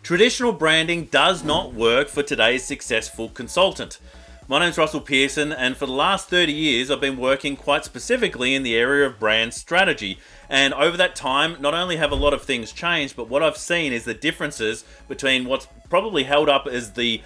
Traditional branding does not work for today's successful consultant. My name's Russell Pearson, and for the last 30 years I've been working quite specifically in the area of brand strategy. And over that time, not only have a lot of things changed, but what I've seen is the differences between what's probably held up as the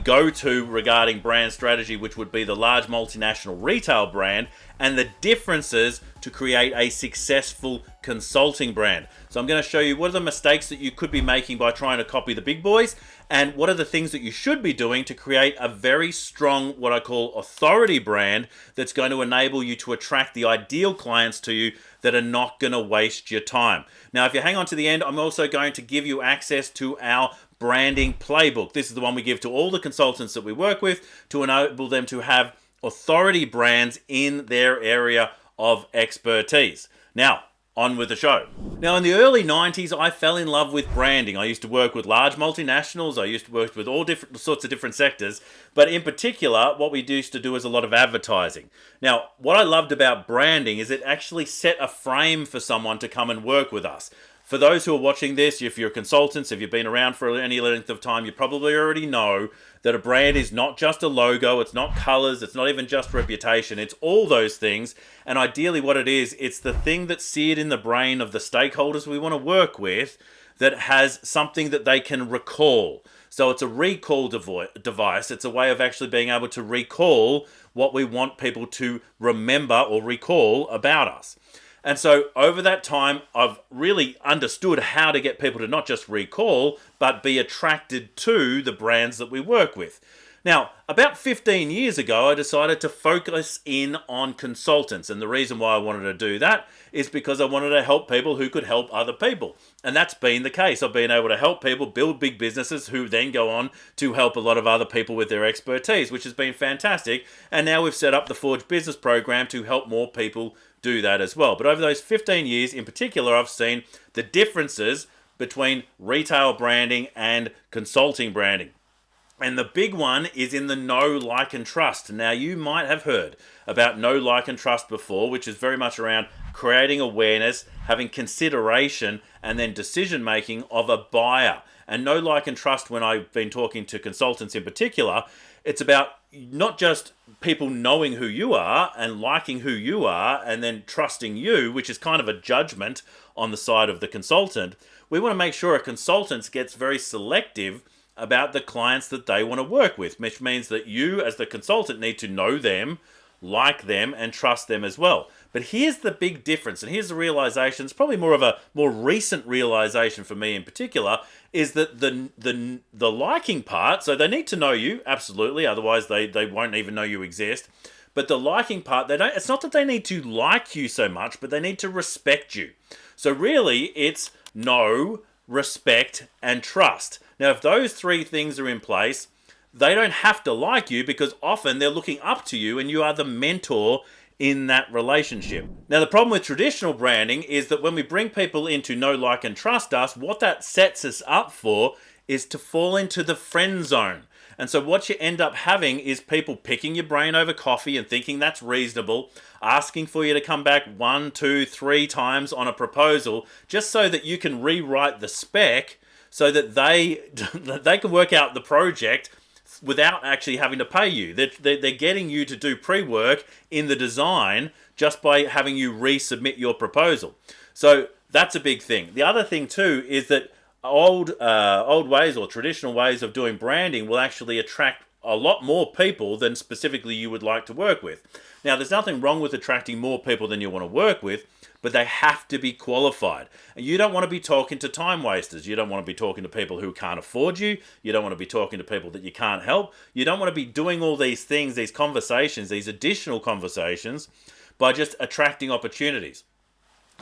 go-to regarding brand strategy, which would be the large multinational retail brand, and the differences to create a successful consulting brand. So I'm going to show you what are the mistakes that you could be making by trying to copy the big boys, and what are the things that you should be doing to create a very strong, what I call authority brand, that's going to enable you to attract the ideal clients to you that are not going to waste your time. Now, if you hang on to the end, I'm also going to give you access to our branding playbook. This is the one we give to all the consultants that we work with to enable them to have authority brands in their area of expertise. Now, on with the show. Now, in the early 90s, I fell in love with branding. I used to work with large multinationals. I used to work with all different sorts of different sectors. But in particular, what we used to do is a lot of advertising. Now, what I loved about branding is it actually set a frame for someone to come and work with us. For those who are watching this, if you're consultants, if you've been around for any length of time, you probably already know that a brand is not just a logo, it's not colors, it's not even just reputation, it's all those things. And ideally what it is, it's the thing that's seared in the brain of the stakeholders we want to work with that has something that they can recall. So it's a recall device. It's a way of actually being able to recall what we want people to remember or recall about us. And so over that time, I've really understood how to get people to not just recall, but be attracted to the brands that we work with. Now, about 15 years ago, I decided to focus in on consultants. And the reason why I wanted to do that is because I wanted to help people who could help other people. And that's been the case. I've been able to help people build big businesses who then go on to help a lot of other people with their expertise, which has been fantastic. And now we've set up the Forge Business Program to help more people do that as well. But over those 15 years in particular, I've seen the differences between retail branding and consulting branding. And the big one is in the know, like, and trust. Now, you might have heard about know, like, and trust before, which is very much around creating awareness, having consideration, and then decision-making of a buyer. And know, like, and trust, when I've been talking to consultants in particular, it's about not just people knowing who you are and liking who you are and then trusting you, which is kind of a judgment on the side of the consultant. We want to make sure a consultant gets very selective about the clients that they want to work with, which means that you as the consultant need to know them, like them, and trust them as well. But here's the big difference, and here's the realization. It's probably more of a more recent realization for me in particular, is that the liking part, so they need to know you, absolutely, otherwise they won't even know you exist. But the liking part, it's not that they need to like you so much, but they need to respect you. So really, it's know, respect, and trust. Now, if those three things are in place, they don't have to like you because often they're looking up to you and you are the mentor in that relationship. Now, the problem with traditional branding is that when we bring people into know, like, and trust us, what that sets us up for is to fall into the friend zone. And so what you end up having is people picking your brain over coffee and thinking that's reasonable, asking for you to come back 1, 2, 3 times on a proposal just so that you can rewrite the spec so that they can work out the project without actually having to pay you. They're getting you to do pre-work in the design just by having you resubmit your proposal. So that's a big thing. The other thing too is that old ways or traditional ways of doing branding will actually attract a lot more people than specifically you would like to work with. Now, there's nothing wrong with attracting more people than you want to work with, but they have to be qualified. And you don't want to be talking to time wasters. You don't want to be talking to people who can't afford you. You don't want to be talking to people that you can't help. You don't want to be doing all these things, these conversations, these additional conversations by just attracting opportunities.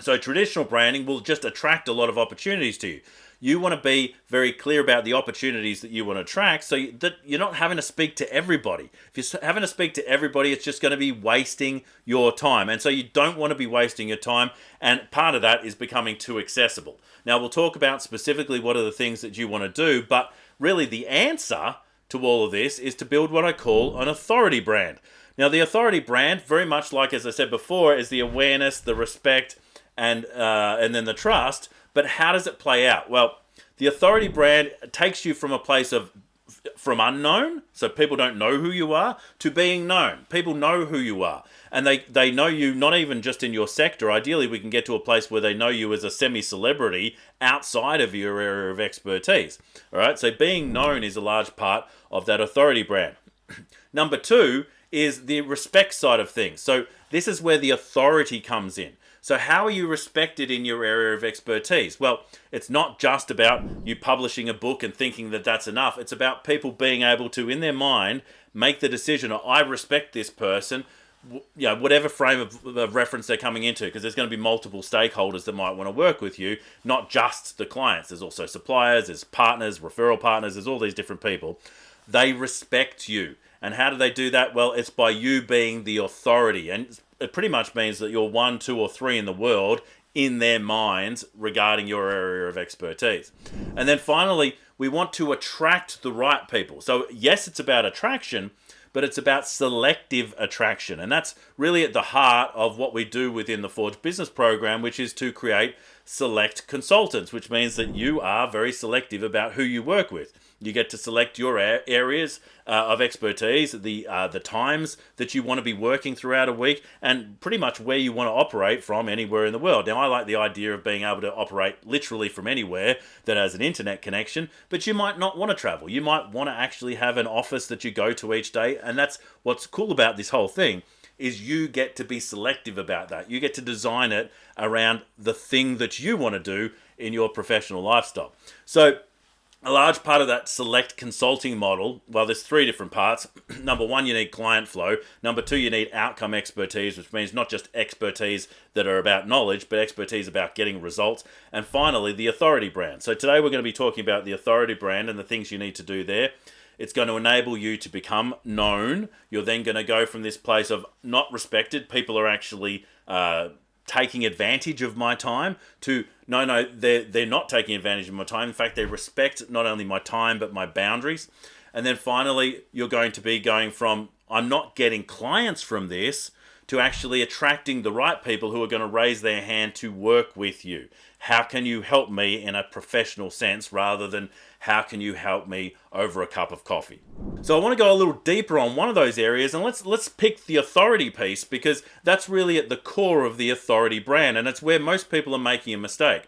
So traditional branding will just attract a lot of opportunities to you. You want to be very clear about the opportunities that you want to attract so that you're not having to speak to everybody. If you're having to speak to everybody, it's just going to be wasting your time. And so you don't want to be wasting your time. And part of that is becoming too accessible. Now, we'll talk about specifically what are the things that you want to do. But really the answer to all of this is to build what I call an authority brand. Now, the authority brand, very much like, as I said before, is the awareness, the respect, and then the trust. But how does it play out? Well, The authority brand takes you from a place of unknown, so people don't know who you are, to being known. People know who you are. And they know you not even just in your sector. Ideally, we can get to a place where they know you as a semi-celebrity outside of your area of expertise. All right, so being known is a large part of that authority brand. Number two is the respect side of things. So this is where the authority comes in. So how are you respected in your area of expertise? Well, it's not just about you publishing a book and thinking that that's enough. It's about people being able to, in their mind, make the decision, I respect this person, whatever frame of reference they're coming into, because there's going to be multiple stakeholders that might want to work with you, not just the clients. There's also suppliers, there's partners, referral partners, there's all these different people. They respect you. And how do they do that? Well, it's by you being the authority. And it pretty much means that you're 1, 2, or 3 in the world in their minds regarding your area of expertise. And then finally, we want to attract the right people. So yes, it's about attraction, but it's about selective attraction. And that's really at the heart of what we do within the Forge Business Program, which is to create select consultants, which means that you are very selective about who you work with. You get to select your areas of expertise, the times that you want to be working throughout a week, and pretty much where you want to operate from anywhere in the world. Now, I like the idea of being able to operate literally from anywhere that has an internet connection, but you might not want to travel. You might want to actually have an office that you go to each day, and that's what's cool about this whole thing, is you get to be selective about that. You get to design it around the thing that you want to do in your professional lifestyle. So a large part of that select consulting model, well, there's 3 different parts. Number 1, you need client flow. Number 2, you need outcome expertise, which means not just expertise that are about knowledge, but expertise about getting results. And finally, the authority brand. So today we're going to be talking about the authority brand and the things you need to do there. It's going to enable you to become known. You're then going to go from this place of not respected, people are actually taking advantage of my time, to no, they're not taking advantage of my time. In fact, they respect not only my time, but my boundaries. And then finally, you're going to be going from, I'm not getting clients from this, to actually attracting the right people who are going to raise their hand to work with you. How can you help me in a professional sense, rather than how can you help me over a cup of coffee? So I want to go a little deeper on one of those areas, and let's pick the authority piece, because that's really at the core of the authority brand, and it's where most people are making a mistake.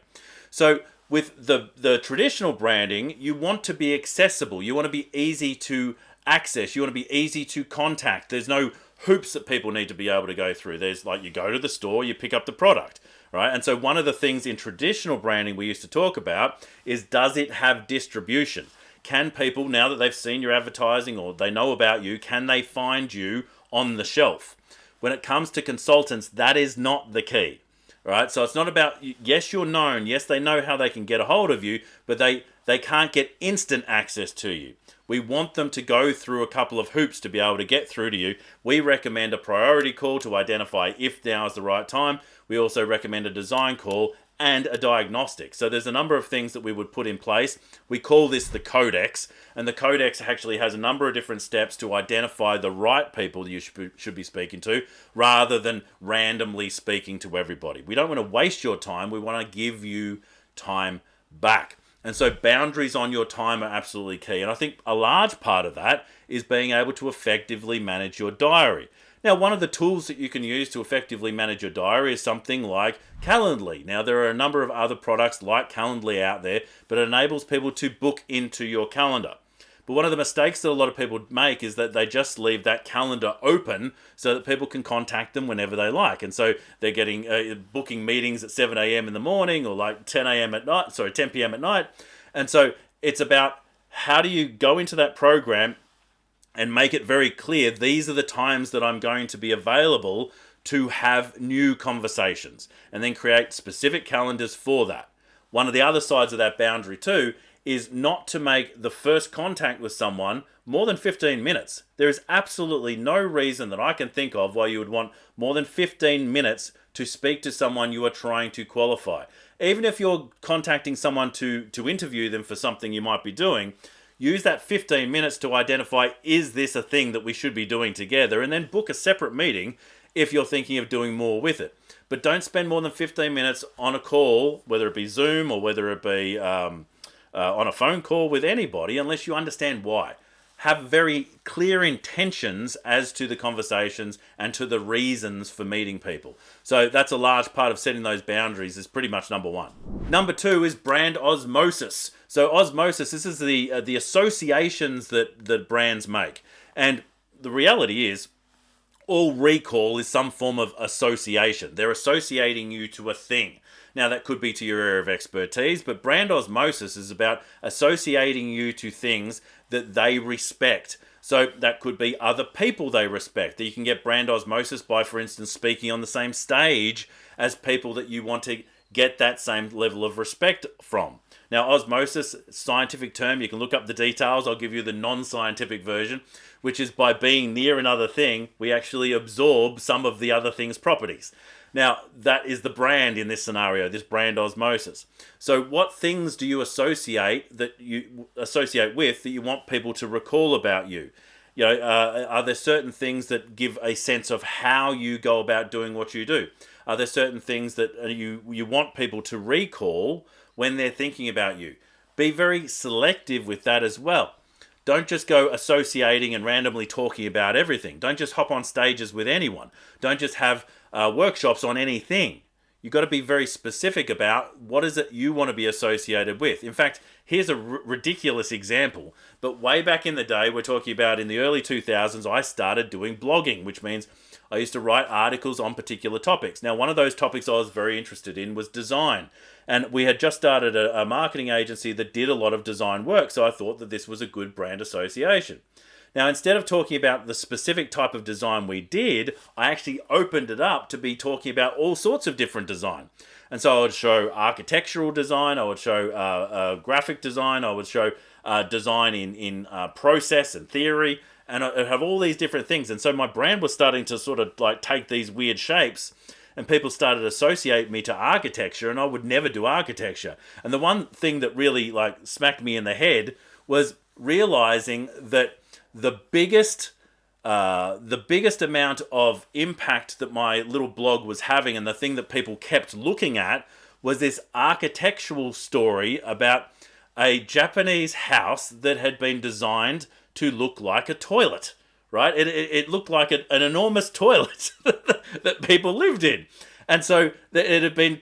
So with the traditional branding, you want to be accessible. You want to be easy to access. You want to be easy to contact. There's no hoops that people need to be able to go through. There's like, you go to the store, you pick up the product, right? And so one of the things in traditional branding we used to talk about is, does it have distribution? Can people, now that they've seen your advertising or they know about you, can they find you on the shelf? When it comes to consultants, that is not the key, right? So it's not about, yes, you're known, yes, they know how they can get a hold of you, but they can't get instant access to you. We want them to go through a couple of hoops to be able to get through to you. We recommend a priority call to identify if now is the right time. We also recommend a design call and a diagnostic. So there's a number of things that we would put in place. We call this the codex, and the codex actually has a number of different steps to identify the right people you should be speaking to, rather than randomly speaking to everybody. We don't want to waste your time. We want to give you time back. And so boundaries on your time are absolutely key. And I think a large part of that is being able to effectively manage your diary. Now, one of the tools that you can use to effectively manage your diary is something like Calendly. Now, there are a number of other products like Calendly out there, but it enables people to book into your calendar. But one of the mistakes that a lot of people make is that they just leave that calendar open so that people can contact them whenever they like. And so they're getting booking meetings at 7 a.m. in the morning, or like 10 p.m. at night. And so it's about, how do you go into that program and make it very clear, these are the times that I'm going to be available to have new conversations, and then create specific calendars for that. One of the other sides of that boundary too is not to make the first contact with someone more than 15 minutes. There is absolutely no reason that I can think of why you would want more than 15 minutes to speak to someone you are trying to qualify. Even if you're contacting someone to interview them for something you might be doing, use that 15 minutes to identify, is this a thing that we should be doing together? And then book a separate meeting if you're thinking of doing more with it. But don't spend more than 15 minutes on a call, whether it be Zoom or whether it be on a phone call with anybody unless you understand why. Have very clear intentions as to the conversations and to the reasons for meeting people. So that's a large part of setting those boundaries, is pretty much number one. Number two is brand osmosis. So osmosis, this is the associations that brands make. And the reality is, all recall is some form of association. They're associating you to a thing. Now, that could be to your area of expertise, but brand osmosis is about associating you to things that they respect. So that could be other people they respect. That you can get brand osmosis by, for instance, speaking on the same stage as people that you want to get that same level of respect from. Now, osmosis, scientific term, you can look up the details. I'll give you the non-scientific version, which is by being near another thing, we actually absorb some of the other thing's properties. Now, that is the brand in this scenario, this brand osmosis. So what things do you associate with that you want people to recall about you? You know, are there certain things that give a sense of how you go about doing what you do? Are there certain things that you want people to recall when they're thinking about you? Be very selective with that as well. Don't just go associating and randomly talking about everything. Don't just hop on stages with anyone. Don't just have workshops on anything. You've got to be very specific about what is it you want to be associated with. In fact, here's a ridiculous example. But way back in the day, we're talking about in the early 2000s, I started doing blogging, which means I used to write articles on particular topics. Now, one of those topics I was very interested in was design. And we had just started a marketing agency that did a lot of design work, so I thought that this was a good brand association. Now, instead of talking about the specific type of design we did, I actually opened it up to be talking about all sorts of different design. And so I would show architectural design, I would show graphic design, I would show design in process and theory, and I'd have all these different things. And so my brand was starting to sort of like take these weird shapes, and people started to associate me to architecture, and I would never do architecture. And the one thing that really like smacked me in the head was realizing that the biggest amount of impact that my little blog was having, and the thing that people kept looking at, was this architectural story about a Japanese house that had been designed to look like a toilet. Right? It looked like an enormous toilet that people lived in. And so it had been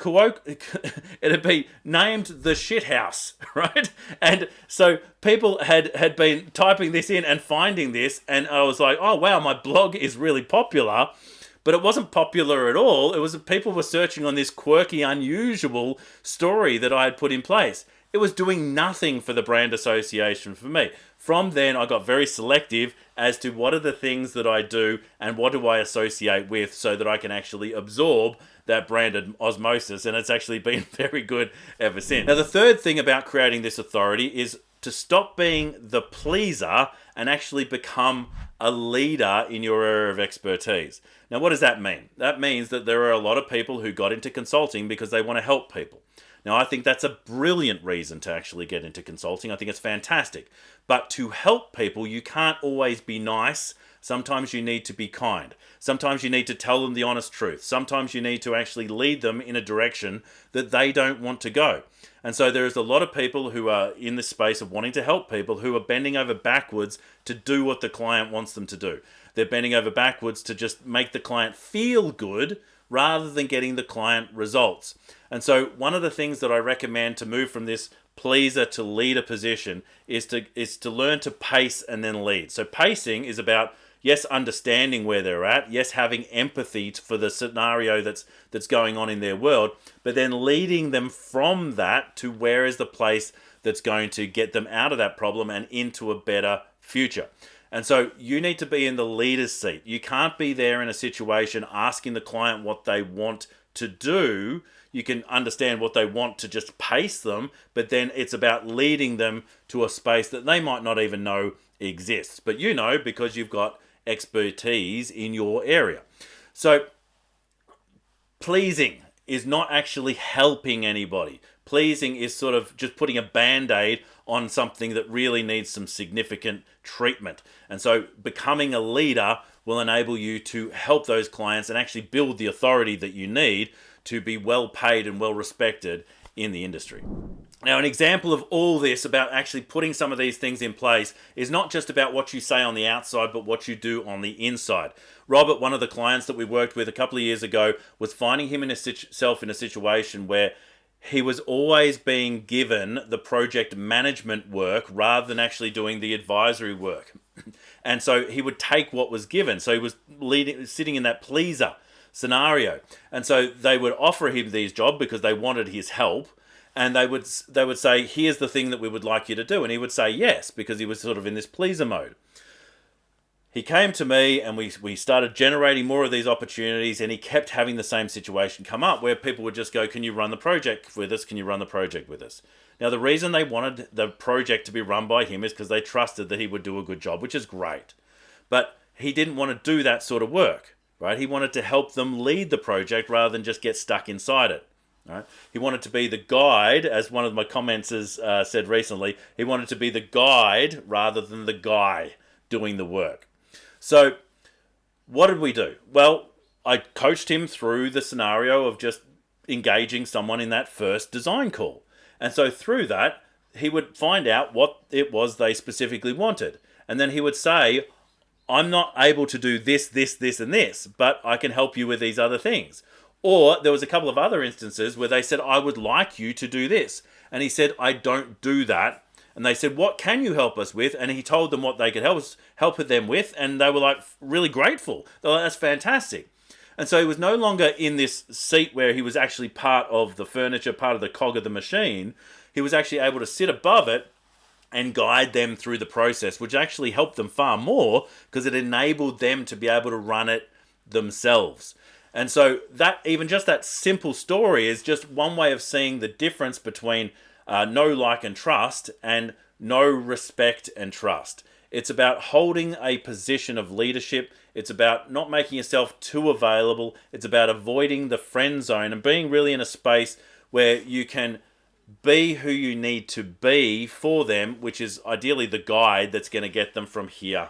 named the shit house, right? And so people had been typing this in and finding this, and I was like, oh wow, my blog is really popular. But it wasn't popular at all. It was people were searching on this quirky, unusual story that I had put in place. It was doing nothing for the brand association for me. From then, I got very selective as to what are the things that I do and what do I associate with, so that I can actually absorb that branded osmosis, and it's actually been very good ever since. Now, the third thing about creating this authority is to stop being the pleaser and actually become a leader in your area of expertise. Now, what does that mean? That means that there are a lot of people who got into consulting because they want to help people. Now, I think that's a brilliant reason to actually get into consulting. I think it's fantastic. But to help people, you can't always be nice. Sometimes you need to be kind. Sometimes you need to tell them the honest truth. Sometimes you need to actually lead them in a direction that they don't want to go. And so there is a lot of people who are in this space of wanting to help people who are bending over backwards to do what the client wants them to do. They're bending over backwards to just make the client feel good rather than getting the client results. And so one of the things that I recommend to move from this pleaser to leader position is to learn to pace and then lead. So pacing is about, yes, understanding where they're at, yes, having empathy for the scenario that's going on in their world, but then leading them from that to where is the place that's going to get them out of that problem and into a better future. And so you need to be in the leader's seat. You can't be there in a situation asking the client what they want to do. You can understand what they want to just pace them, but then it's about leading them to a space that they might not even know exists. But you know, because you've got expertise in your area. So pleasing is not actually helping anybody. Pleasing is sort of just putting a band-aid on something that really needs some significant treatment. And so becoming a leader will enable you to help those clients and actually build the authority that you need to be well paid and well respected in the industry. Now, an example of all this about actually putting some of these things in place is not just about what you say on the outside, but what you do on the inside. Robert, one of the clients that we worked with a couple of years ago, was finding himself in a situation where he was always being given the project management work rather than actually doing the advisory work. And so he would take what was given. So he was sitting in that pleaser scenario. And so they would offer him these jobs because they wanted his help. And they would say, here's the thing that we would like you to do. And he would say yes, because he was sort of in this pleaser mode. He came to me and we started generating more of these opportunities, and he kept having the same situation come up where people would just go, can you run the project with us? Can you run the project with us? Now, the reason they wanted the project to be run by him is because they trusted that he would do a good job, which is great. But he didn't want to do that sort of work, right? He wanted to help them lead the project rather than just get stuck inside it. Right? He wanted to be the guide, as one of my commenters said recently. He wanted to be the guide rather than the guy doing the work. So what did we do? Well, I coached him through the scenario of just engaging someone in that first design call. And so through that, he would find out what it was they specifically wanted. And then he would say, I'm not able to do this, and this, but I can help you with these other things. Or there was a couple of other instances where they said, I would like you to do this. And he said, I don't do that. And they said, what can you help us with? And he told them what they could help them with. And they were like really grateful. They were like, that's fantastic. And so he was no longer in this seat where he was actually part of the furniture, part of the cog of the machine. He was actually able to sit above it and guide them through the process, which actually helped them far more because it enabled them to be able to run it themselves. And so that, even just that simple story, is just one way of seeing the difference between know, like, and trust and know, respect, and trust. It's about holding a position of leadership. It's about not making yourself too available. It's about avoiding the friend zone and being really in a space where you can be who you need to be for them, which is ideally the guide that's going to get them from here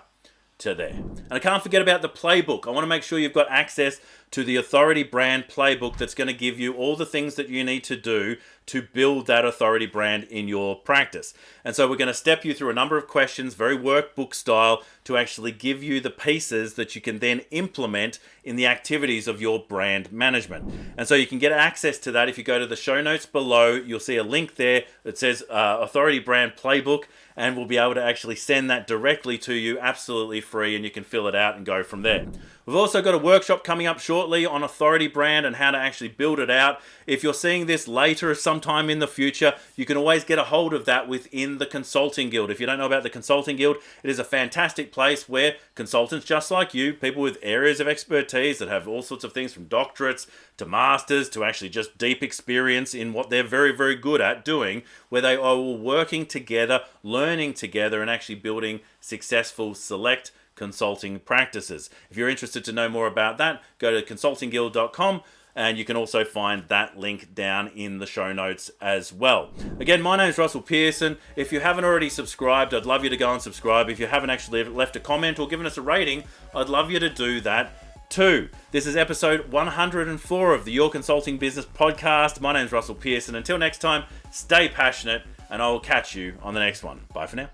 to there. And I can't forget about the playbook. I want to make sure you've got access to the Authority Brand Playbook that's going to give you all the things that you need to do to build that authority brand in your practice. And so we're going to step you through a number of questions, very workbook style, to actually give you the pieces that you can then implement in the activities of your brand management. And so you can get access to that if you go to the show notes below. You'll see a link there that says Authority Brand Playbook, and we'll be able to actually send that directly to you absolutely free, and you can fill it out and go from there. We've also got a workshop coming up shortly on authority brand and how to actually build it out. If you're seeing this later, sometime in the future, you can always get a hold of that within the Consulting Guild. If you don't know about the Consulting Guild, it is a fantastic place where consultants just like you, people with areas of expertise that have all sorts of things from doctorates to masters to actually just deep experience in what they're very, very good at doing, where they are all working together, learning together, and actually building successful select consulting practices. If you're interested to know more about that, go to consultingguild.com, and you can also find that link down in the show notes as well. Again, my name is Russell Pearson. If you haven't already subscribed, I'd love you to go and subscribe. If you haven't actually left a comment or given us a rating, I'd love you to do that too. This is episode 104 of the Your Consulting Business podcast. My name is Russell Pearson. Until next time, stay passionate, and I will catch you on the next one. Bye for now.